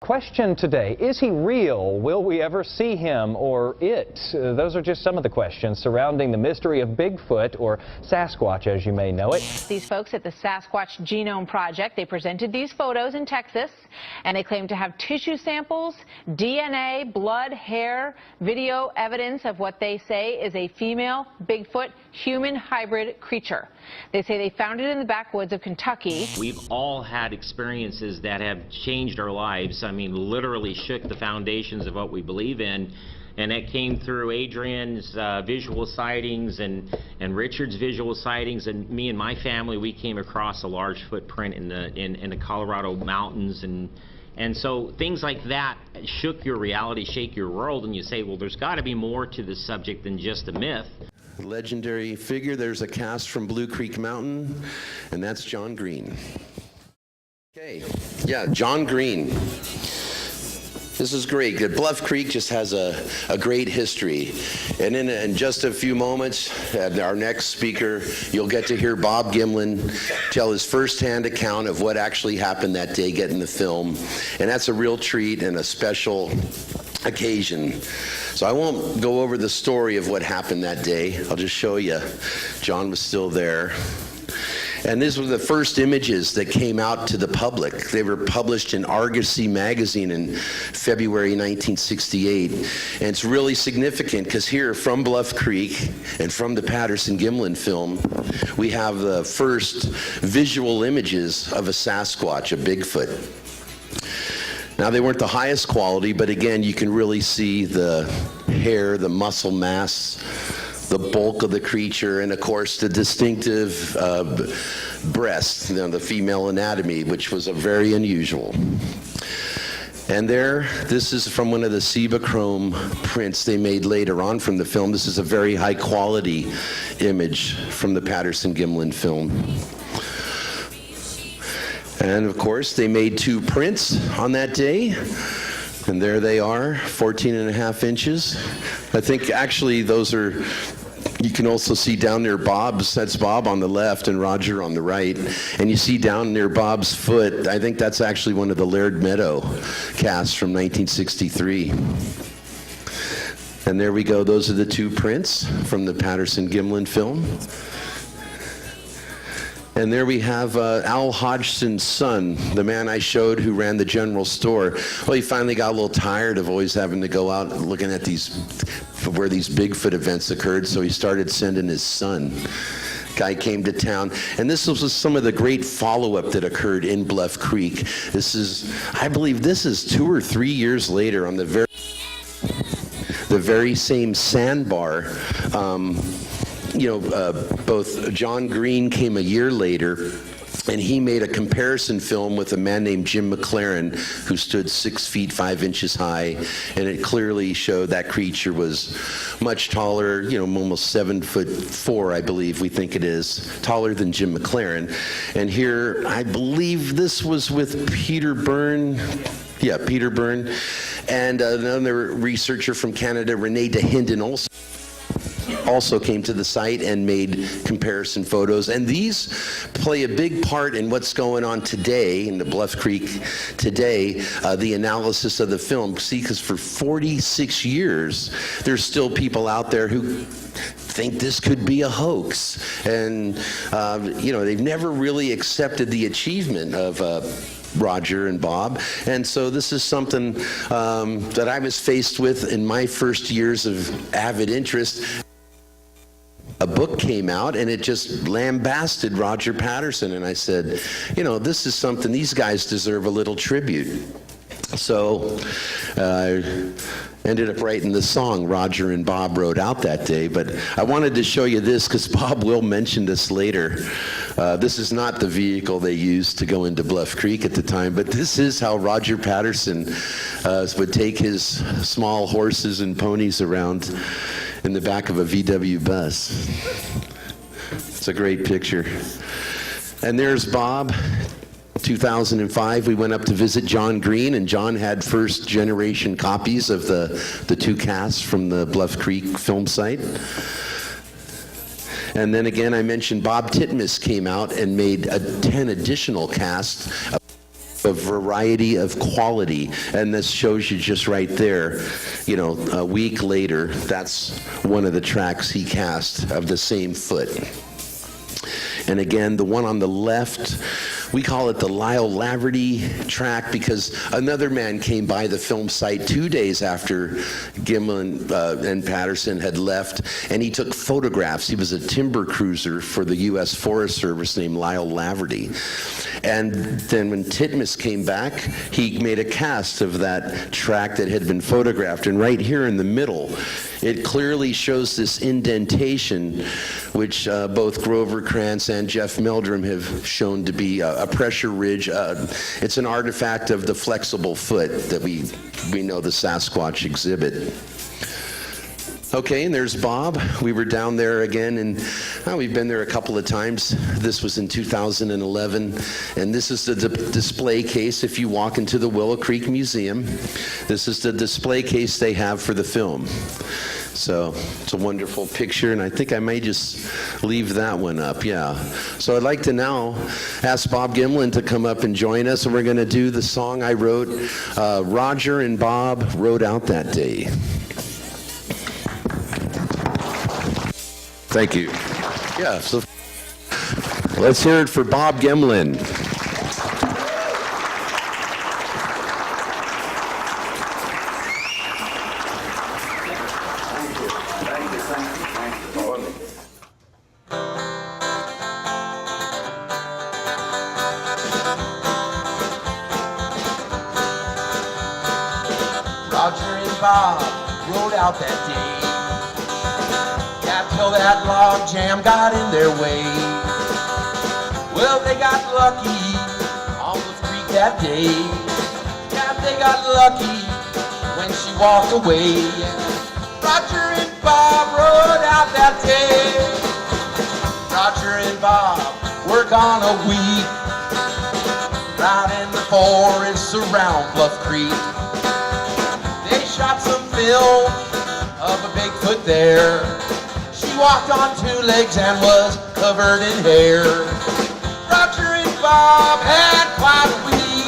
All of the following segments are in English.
Question today, is he real? Will we ever see him or it? Those are just some of the questions surrounding the mystery of Bigfoot, or Sasquatch as you may know it. These folks at the Sasquatch Genome Project, they presented these photos in Texas, and they claim to have tissue samples, DNA, blood, hair, video evidence of what they say is a female Bigfoot human hybrid creature. They say they found it in the backwoods of Kentucky. We've all had experiences that have changed our lives. I mean, literally shook the foundations of what we believe in. And that came through Adrian's visual sightings and Richard's visual sightings, and me and my family, we came across a large footprint in the Colorado mountains, and so things like that shook your reality, shake your world, and you say, well, there's got to be more to this subject than just a myth. Legendary figure. There's a cast from Blue Creek Mountain, and that's John Green. Okay, yeah, John Green. This is great. Bluff Creek just has a great history. And in just a few moments, our next speaker, you'll get to hear Bob Gimlin tell his firsthand account of what actually happened that day getting the film. And that's a real treat and a special occasion. So I won't go over the story of what happened that day. I'll just show you. John was still there. And these were the first images that came out to the public. They were published in Argosy magazine in February 1968. And it's really significant because here from Bluff Creek and from the Patterson-Gimlin film, we have the first visual images of a Sasquatch, a Bigfoot. Now, they weren't the highest quality, but again, you can really see the hair, the muscle mass, the bulk of the creature, and of course the distinctive breast, the female anatomy, which was very unusual. And this is from one of the Cibachrome prints they made later on from the film. This is a very high quality image from the Patterson-Gimlin film. And of course, they made 2 prints on that day. And there they are, 14.5 inches. I think actually those are, you can also see down near Bob's, that's Bob on the left and Roger on the right. And you see down near Bob's foot, I think that's actually one of the Laird Meadow casts from 1963. And there we go, those are the 2 prints from the Patterson-Gimlin film. And there we have Al Hodgson's son, the man I showed who ran the general store. Well, he finally got a little tired of always having to go out looking at where these Bigfoot events occurred, so he started sending his son. Guy came to town, and this was some of the great follow-up that occurred in Bluff Creek. This is, I believe this is 2 or 3 years later on the very same sandbar. Both John Green came a year later, and he made a comparison film with a man named Jim McLaren, who stood 6 feet 5 inches high, and it clearly showed that creature was much taller, almost 7'4", I believe we think it is, taller than Jim McLaren. And here, I believe this was with Peter Byrne. Yeah, Peter Byrne, and another researcher from Canada, Renee DeHinden, also came to the site and made comparison photos. And these play a big part in what's going on today in the Bluff Creek today, the analysis of the film. See, because for 46 years, there's still people out there who think this could be a hoax. And, they've never really accepted the achievement of Roger and Bob. And so this is something that I was faced with in my first years of avid interest. A book came out and it just lambasted Roger Patterson, and I said, this is something, these guys deserve a little tribute. So I ended up writing the song Roger and Bob wrote out that day, but I wanted to show you this because Bob will mention this later. This is not the vehicle they used to go into Bluff Creek at the time, but this is how Roger Patterson would take his small horses and ponies around in the back of a VW bus. It's a great picture. And there's Bob. 2005, we went up to visit John Green, and John had first generation copies of the 2 casts from the Bluff Creek film site. And then again, I mentioned Bob Titmus came out and made 10 additional casts. a variety of quality, and this shows you just right there, you know, a week later, that's one of the tracks he cast of the same foot. And again, the one on the left, we call it the Lyle Laverty track because another man came by the film site 2 days after Gimlin and Patterson had left, and he took photographs. He was a timber cruiser for the U.S. Forest Service named Lyle Laverty. And then when Titmus came back, he made a cast of that track that had been photographed. And right here in the middle, it clearly shows this indentation, which both Grover Krantz and Jeff Meldrum have shown to be a pressure ridge. It's an artifact of the flexible foot that we know the Sasquatch exhibit. Okay, and there's Bob. We were down there again, and we've been there a couple of times. This was in 2011, and this is the display case if you walk into the Willow Creek Museum. This is the display case they have for the film. So it's a wonderful picture, and I think I may just leave that one up, yeah. So I'd like to now ask Bob Gimlin to come up and join us, and we're going to do the song I wrote, Roger and Bob Rode Out That Day. Thank you. Yeah, so let's hear it for Bob Gimlin. Roger and Bob rode out that day. Till that log jam got in their way. Well, they got lucky on the creek that day. Yeah, they got lucky when she walked away. Roger and Bob rode out that day. Roger and Bob were gone a week, right in the forests around Bluff Creek. They shot some film of a Bigfoot there. Walked on 2 legs and was covered in hair. Roger and Bob had quite a week.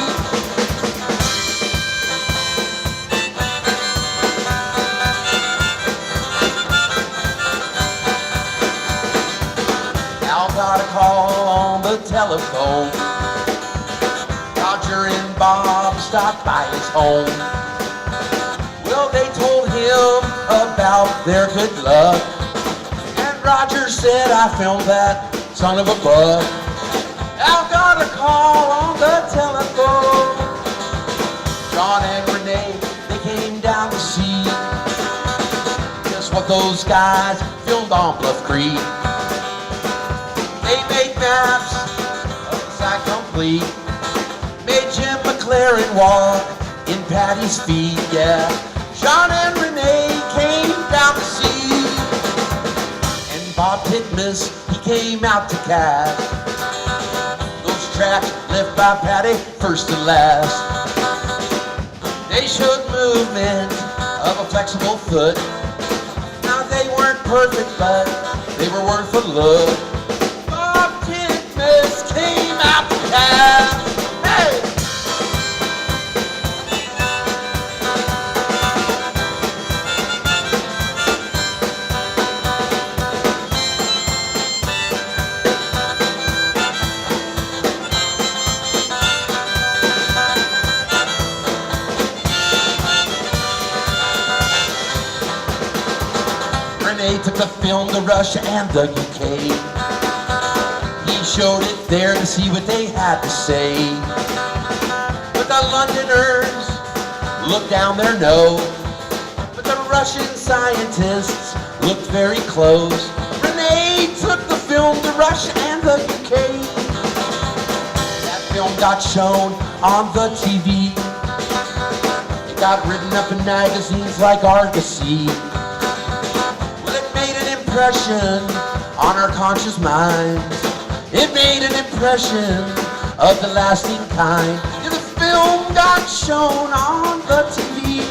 Al got a call on the telephone. Roger and Bob stopped by his home. Well, they told him about their good luck. Roger said, I filmed that son of a buck. Al got a call on the telephone. John and Renee, they came down to see just what those guys filmed on Bluff Creek. They made maps of the site complete. Made Jim McLaren walk in Patty's feet, yeah. John and Renee came down to see. Bob Titmus, he came out to cast those tracks left by Patty first to last. They showed movement of a flexible foot. Now they weren't perfect, but they were worth a look. Bob Titmus came out to cast. Hey! Took the film to Russia and the UK. He showed it there to see what they had to say. But the Londoners looked down their nose. But the Russian scientists looked very close. Renee took the film to Russia and the UK. That film got shown on the TV. It got written up in magazines like Argosy. Impression on our conscious minds. It made an impression of the lasting kind. Yeah, the film got shown on the TV.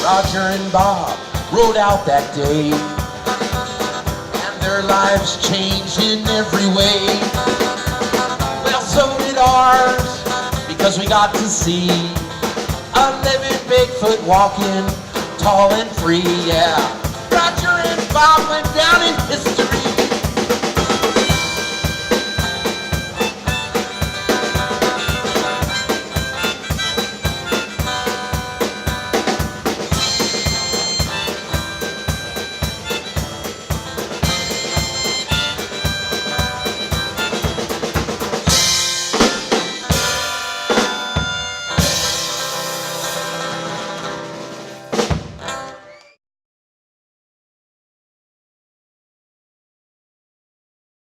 Roger and Bob rode out that day, and their lives changed in every way. Well, so did ours. 'cause we got to see a living Bigfoot walking tall and free, yeah. Roger and Bob went down in history.